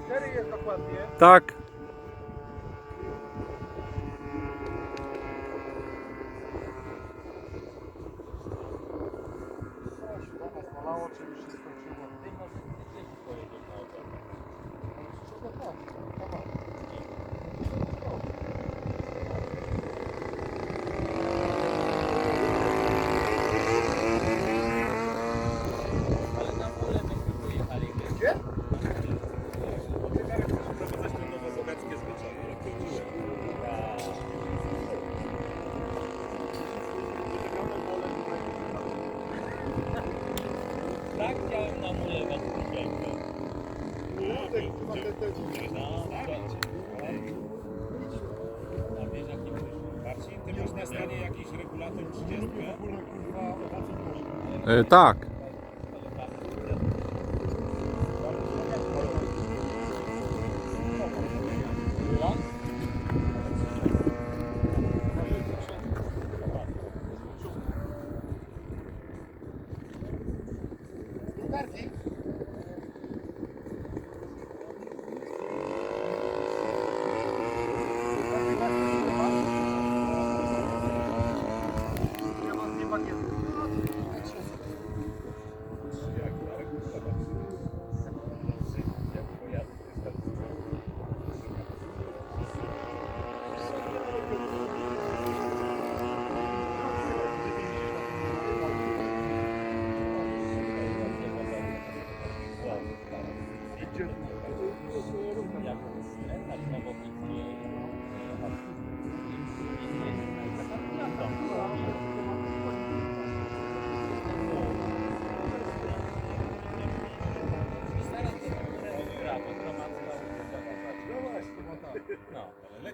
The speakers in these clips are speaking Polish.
4 jest dokładnie. Tak. Zalało, czy już się skończyło? Gdzie? Tak chciałem na mule was Marcin, ty masz na stanie jakiś regulator 30? Tak. Bardziej? Ja mam 2 bagiety.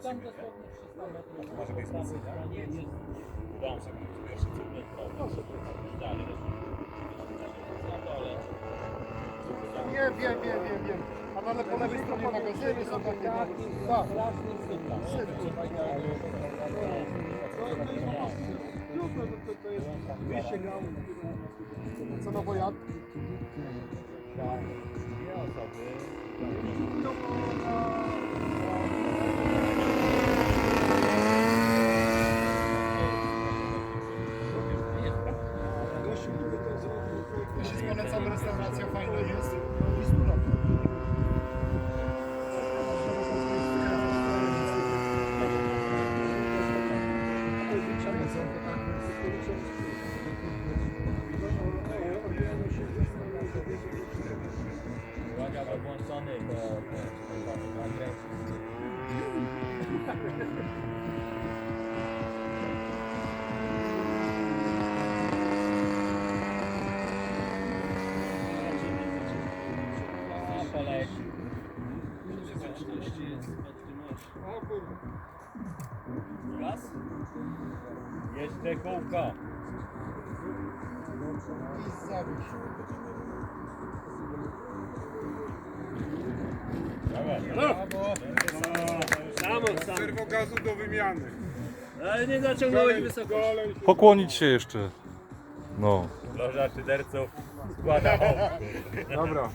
Tam dosłownie 300 metrów. Może być wzmocnienia? Dam sobie pierwszy dalej. Na dole. Wiem. A na po lewej stronie magazyny są takie. Tak. Straszny sypa. To jest 200 gramów. Co na wojat? Dwie osoby. Ja się polecam, restauracja fajna jest. Mistura. Uwaga, bo włączony do agresji. Poleci. Gaz? Jeszcze kółko. I zawiś. Serwogazu do wymiany. Ale nie zaciągnąłeś wysoko. Pokłonić się jeszcze. No. Loża szyderców składa hołd. Dobra.